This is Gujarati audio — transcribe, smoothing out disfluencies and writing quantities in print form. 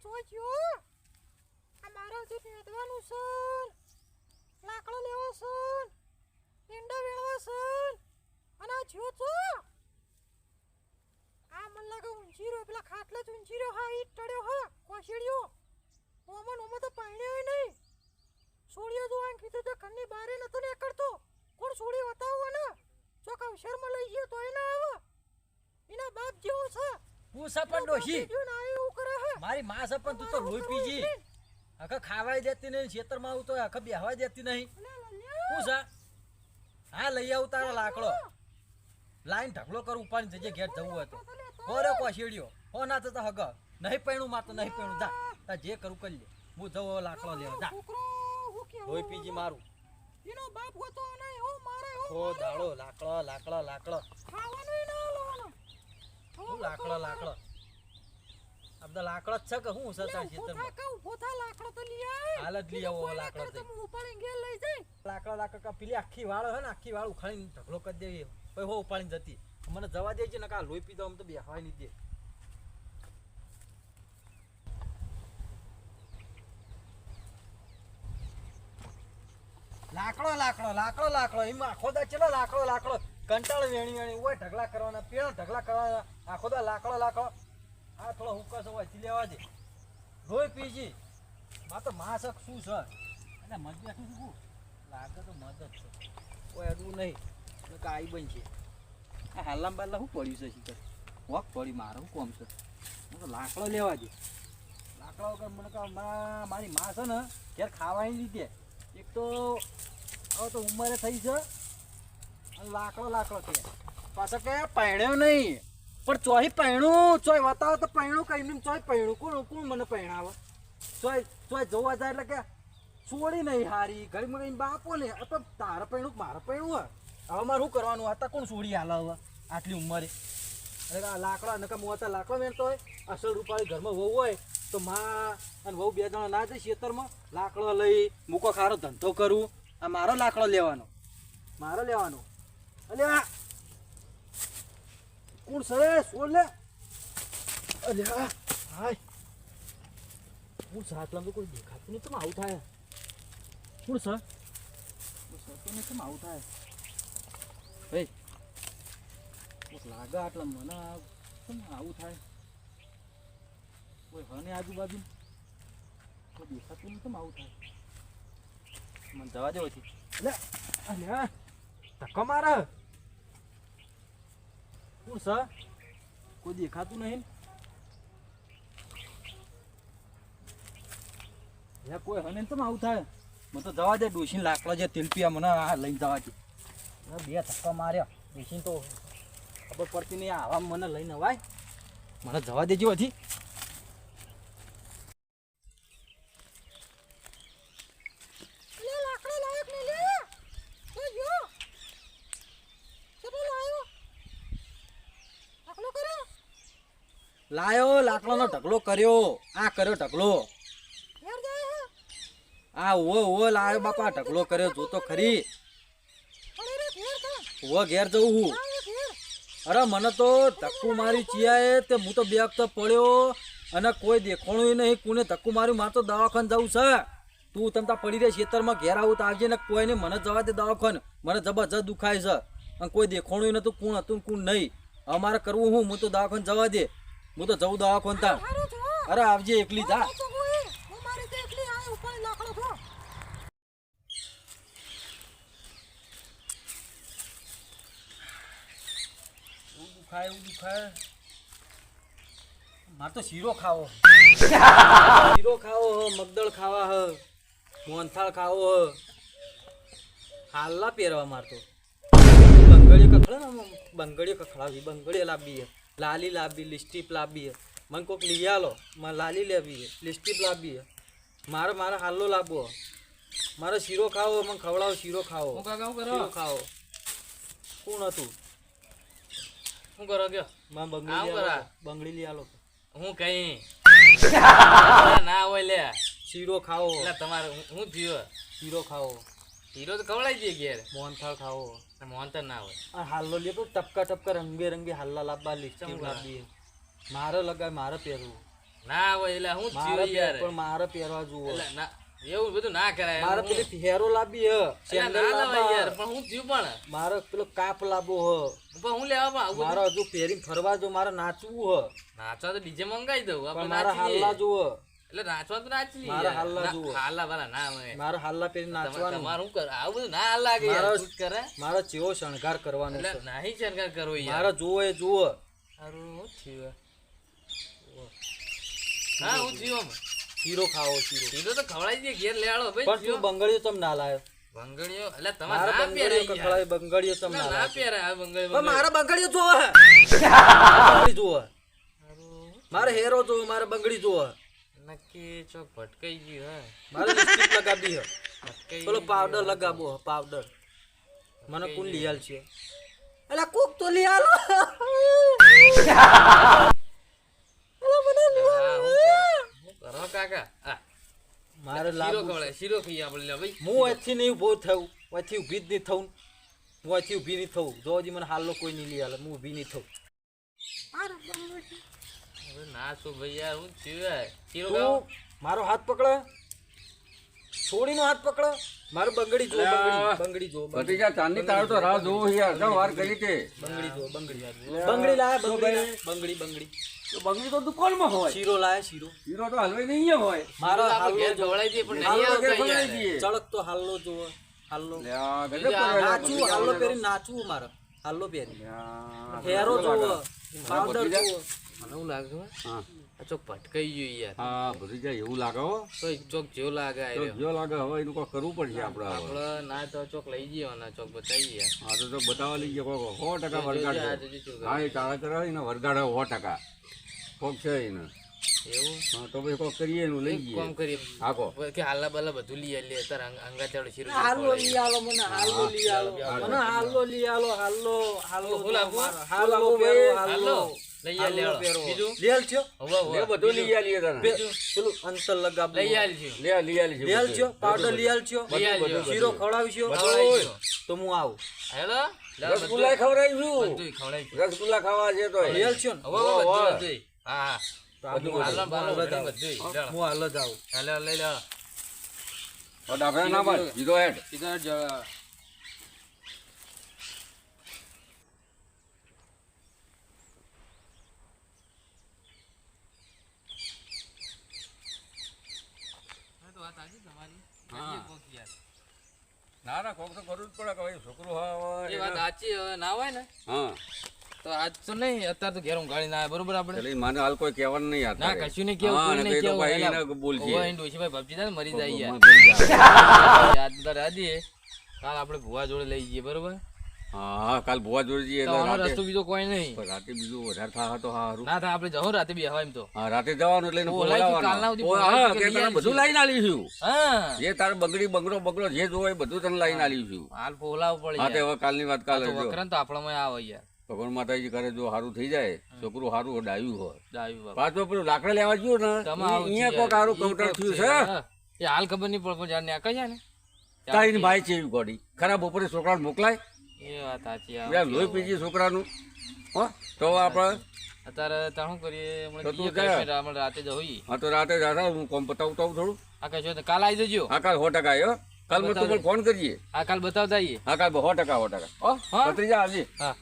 ચોચ્યો આ મારા જે નેદવાનું છે લાકડો લેવો છે ઈંડા વેળવા છે અને આ જો છો આ મન લાગે ઊંચી રહ્યો પેલા ખાટલા જ ઊંચી રહ્યો હા ઈ ટડ્યો હા કોશેડ્યો ઓમાં તો પાણ્યો નહીં સોળિયો જો આં કીધું તો ઘરની બારે નતો નીકળતો કોણ સોળી બતાવો ને ચોક અવસરમાં લઈ ગયો તોય ના આવે એના બાપ જેવો છે હું સપન ડોશી મારી માં સપન તું તો લોહી પીજી આખા ખાવાય દેતી નહીં ખેતરમાં આવું તો આખા બેહવા દેતી નહીં હું છે હા લઈ આવું તારા લાકડો લાઈન ઢગલો કર ઉપાડી જજે ઘેર જવું હોય તો હોરે કોશેડ્યો હો ના થતા હગ નહીં પૈણું મારતો નહીં પૈણું જા તા જે કરું કરી લે હું જવો લાકડો લેવા જા લોહી પીજી મારું એનો બાપ હોતો નહીં હો મારે હો દાડો લાકડો લાકડો લાકડો ખાવાનું ના લાવવાનો હું લાકડો અબદા લાકડો જ છે કે હું સતા ખેતરમાં પોતા લાકડો તો લઈ આય હાલ જ લઈ આવો લાકડો દે હું ઉપાડી ઘેર લઈ જઈ લાકડો કા પેલી આખી વાળ હે ને આખી વાળ ઉખાડીને ઢગલો કરી દેવી પછી હો ઉપાડીને જતી મને જવા દેજે ને કા લોહી પીધો આમ તો બેહવાય નહીં દે લાકડો એમ આખો દા ચલો લાકડો કંટાળ વેણી ઓય ઢગલા કરવાના પેણ ઢગલા કરવાના આખો દા લાકડો આ થોડો હુક્કા સવાય થી લેવા દે રોય પીજી માં તો માસક શું છે અને મત બેઠું છું લાગે તો મત જ છે કોઈ અડવું નહીં કે આઈ બનશે આ હાલમ બાલા શું પડ્યું છે શીખર વોક પડી મારે શું કોમ છે તો લાકડો લેવા દે લાકડો વગર મને કહે મારી માં છે ને ઘેર ખાવાની લીધે એક તો હવે તો ઉંમરે થઈ છે અને લાકડો કે પાછા કે પૈણ્યો નહીં પણ ચોહી પૈણું ચોય બતાવો તો પૈણું કઈ નહીં ચોય પૈણું કોણ મને પૈણાવે ચોય જોવા જાય એટલે કે છોડી નહીં હારી ઘડીમાં કઈ બાપો ને તો તારે પૈણું મારે પૈણું હવે મારે શું કરવાનું હતા કોણ છોડી હાલ હવે આટલી ઉંમરે અરે આ લાકડા નકા મોતા લાકડો મેળતો હોય અસલ રૂપાળી ઘરમાં વહુ હોય તો માં અને વહુ બે જણા ના જાય ખેતરમાં લાકડો લઈ મૂકો ખારો ધંધો કરું આ મારો લાકડો લેવાનો અલે કોણ સરે છોડ લે અલે હાય હું સાતલામ તો કોઈ દેખાતું નહીં તમે આવું થાય કોણ સર નહીં તમે આવું થાય ભાઈ લાગે આટલા મને આવું થાય કોઈ હને આજુબાજુ કોઈ દેખાતું નહીં તમે આવું થાય મને જવા દેવો છે લે અલ્યા ધક્કો મારે કોણ સર કોઈ દેખાતું નહીં કોઈ હને તમે આવું થાય મને તો જવા દે ડોસીને લાકડા જે તેલ પીયા મને આ લઈને જવા દે બે ધક્કા માર્યા ડોસીને તો ખબર પડતી નહીં આવા મને લઈને અવાય મને જવા દેજો હજી લાયો લાકડાનો ઢગલો કર્યો આ કર્યો ઢગલો આ ઓ લાયો બાપા ઢગલો કર્યો જોતો ખરી ઓ ઘેર જવું હું અરે મને તો ધક્કુ મારી ચિયાએ તે હું તો બેગ તો પડ્યો અને કોઈ દેખાણું નહીં કોને ધક્કુ માર્યું મારે તો દવાખાને જવું છે તું તમતા પડી રહે ખેતરમાં ઘેર આવું તો આવજે ને કોઈને મને જવા દે દવાખાને મને જબરજસ્ત દુખાય છે અને કોઈ દેખાણું નતું કોણ હતું કોણ નહીં અમારે કરવું હું તો દવાખાને જવા દે હું તો જવું દવાખાને તા અરે આવજે એકલી જા દુખાય મારે તો શીરો ખાવો મગદળ ખાવા હ મોહનથાળ ખાવો હ હાલના પહેરવા મારતો બંગડીઓ કખડાવી બંગડીઓ લાવવી લાલી લાવવી લિસ્ટીપ લાવવી મને કોઈક લઈ આલો મારે લાલી લેવી લિસ્ટીપ લાવવી મારે હાલ્લો લાવવો મારે શીરો ખાવો મને ખવડાવો શીરો ખાવો ખાવો કોણ હતું શું કરો ગયો બંગડી લઈ આલો હું કઈ ના હોય લે શીરો ખાવો એટલે તમારે હું જીવો શીરો ખાવો હીરો તો ખવડાવી દઈએ ઘેર મોહનથાળ ખાવો મોહનથાળ ના હોય આ હાલ્લો લે ટપકા રંગે રંગે હાલ્લા લાવવા લિસ્ટીપ લાવવી મારે લગાય મારે પહેરવું ના હોય એટલે હું મારે થયું યાર પણ મારે પહેરવા જુઓ એટલે ના એવું બધું ના કરાય મારે હું- પેલી હેરો લાવી હ એટલે સેન્ડલ ના લેવાય યાર લાવવા પણ હું થયું પણ મારે પેલો કાપ લાવવો હ પણ હું લેવા પણ આવું મારે હજુ પહેરીને ફરવા જો મારે નાચવું હ નાચવા તો ડીજે મંગાઈ દઉં પણ આપણે મારા નાચી હાલ્લા લઈએ. જુઓ એટલે નાચવા તો નાચી લઈએ મારા યાર. હાલ્લા ના, જુઓ. હાલ્લા વાળા ના હોય મારે હાલ્લા પહેરીને નાચવાનું તમારું શું કર આવું બધું ના લાગે યાર મારો- શૂટ કરે મારે ચેવો શણગાર કરવાનો એટલે છે નાહી શણગાર કરવો યાર મારે જુઓ એ જુઓ હારું હું થયું હા હું થયું આમ. શીરો ખાવો શીરો કીધું તો ખવડાવી દે ઘેર લેવાડો ભાઈ પણ તું થયું. બંગડીઓ તમ ના લાયો બંગડીઓ એટલે તમારે મારે ના પહેરાય બંગડીઓ યાર. કખડાવી બંગડીઓ તમ ના ના ના લાયો પહેરાય આ બંગડી પણ બંગડી. મારે બંગડીઓ જોવો હે બંગડી જોવો હે. હારું. મારે હેરો જોવો મારે બંગડી જોવો હે. નક્કી ચોક ભટકાઈ ગયું હે મારે લિપસ્ટિક લગાવી હે ભટકાઈ પેલો ગયું. પાવડર લગાવો હે પાવડર મને કોણ લઈ આલ છે અલા કોક તો લઈ આલો અલા મને લઈ હા, આલો. હું કરો કાકા આ મારે શીરો લાવવું ખવડાય શીરો ખાઈએ આપણે લે ભાઈ હું અહીંથી નહીં ઊભો થયું અહીંથી ઊભી જ નહીં થવું હું અહીંથી ઊભી નહીં થવું જો હજી મને હાલનો કોઈ નહીં લઈ આલે હું ઊભી નહીં થવું હવે ના તો ભાઈ યાર હું થયું યાર શીરો ખાઓ તું મારો હાથ પકડ છોડીનો હાથ પકડ મારો બંગડી જો બંગડી જો ભત્રીજા ચાંદની તારો તો રાહ જોવો યાર ચાલ વાર કરી તે બંગડી જો બંગડી બંગડી લાયા બંગડી બંગડી તો બંગડી તો દુકાનમાં હોય શીરો લાયા શીરો હીરો તો હલવાઈ નહીં હોય મારો આપણે હાલ્લો ઘેર જો ખવડાવી દઈએ પણ નહીં હાલ્લો આવતા ઘેર યાર. ખવડાવી દઈએ. ચળક તો હાલ્લો જો હાલ્લો લે આ ગજબ બીજા કરેલા નાચવું ભત્રીજા હાલ્લો વાળા પહેરી નાચવું મારે હાલ્લો પહેરી તો. યા, હેરો ગજબ જોવો લાગે. પાવડર ભત્રીજા? જોવો મને એવું લાગે હો, હા આ ચોક ભટકાઈ ગયું યાર હા ભત્રીજા એવું લાગે હો તો એક ચોક જેવો લાગે આ તો રહ્યો. જો લાગે હવે એનું કોઈ કરવું પડશે આપણે હવે આપણે ના તો ચોક લઈ જઈએ અને ચોક બતાવી યાર હા તો બતાવવા લઈ ગયા કોકો 100% જોજો, વરગાડ આ છે. જોજો શું હા એ ચાળા કરે એને વરગાડે 100% કોક છે એને એવું હા તો પછી કોક કરીએ એનું લઈ એક જઈએ કામ કરીએ આખો કે હાલા બાલા બધું લઈ આવીએ અત્યારે અંગા ચાવડે શીરો હાલ્લો લઈ આલો મને હાલ્લો લઈ આલો મને હાલ્લો લઈ આલો હાલ્લો હાલ્લો ફૂલ આપો. હાલ્લો પહેરો હાલ્લો હાલો લઈ આવીએ હાલ્લો પહેરો બીજું લેલ છો હવે એ બધું લઈ આલીએ તને પેલું અંતર લગાવ લઈ આવીએ લઈ આલી લેલ છો પાવડર લઈ આલ છો લઈ આલજો. શીરો ખવડાવશો ખવડાવીશું. તો હું આવું હેલો રસગુલ્લા ખવડાવીશું બધું ખવડાવીશું. રસગુલ્લા ખાવા છે તો લેલ છો ને હવે બધું બધું. હા તો આ હું હાલો બાલો હાલ જ બધું આવું. બધું. હું હાલ જ આવું હાલો લઈ લો ડાભરા ના પાડ જીરો હેડ સીધા જ હા. ના ના કોક તો કરવું જ પડે કે ભાઈ છોકરું હોય એ વાત સાચી હવે ના હોય ને હા તો આજ તો નહીં અત્યારે તો ઘેર ઊંઘાડી ના આવે બરોબર આપણે એટલે માને હાલ કોઈ કહેવાનું નહીં ના યાર કશું નહીં કેવું હા, કોઈ ને નહીં કઈ તો કેવું ભાઈ એલા, એને બોલજે. ઓવા એને ડોશીભાઈ ભપજી થાય ને મરી જાય યાર મરી જાય. યાદ તો રહેવા દઈએ કાલ આપણે ભુવા જોડે લઈ જઈએ બરોબર હા કાલ ભુવા જોડે જઈએ તો એટલે આનો રાતે રસ્તો બીજો કોઈ નહીં પણ રાતે બીજું વધારે થાય તો સારું ના થાય આપણે જવું રાતે બેહવા એમ તો હા રાતે જવાનું એટલે એને બોલાય તું કાલના બોલાવવાનું. સુધી હા બોલાય કે તું કે તને લઈ બધું આવીશું. લઈને આલીશું હા જે તારે બગડો જે જોવે એ બધું તને લઈને આલીશું હાલ બોલાવવું પડે હા તે યાર. હવે કાલની વાત આ કાલે તો જો વકરાન તો આપણામાં આવે યાર ભગવાન માતાજી કરે જો સારું થઈ જાય છોકરું સારું ડાયું હોય ડાયું બાપા. પાછો પેલું લાકડા લેવા ગયું ને તમે આવું અહીંયા છીએ કોક સારું યાર. કાઉન્ટર ઈ થયું કોક છે હા. એ હાલ ખબર નહીં પડે પણ જ્યારે નેકળે છે ને તારી ભાઈ છે એવી ગોડી ખરાબ બપોરે છોકરાને મોકલાય એ વાત સાચી આવે. યાર લોહી પીજી છોકરાનું હો તો આપણે અત્યારે ત્યાં શું કરીએ હમણાં તો તું જઈએ ક્યાં? કાશ્મીર, હમણાં રાતે જઈએ હા તો રાતે દાદા હું કોમ બતાવતો આવું થોડું આ કશો તો કાલ આવી જજો હા કાલ 100% આવ્યો કાલ મેં તું મને ફોન કરીએ આ કાલ બતાવતા આવીએ હા કાલ 100% 100% હો હા ભત્રીજા આવજે હા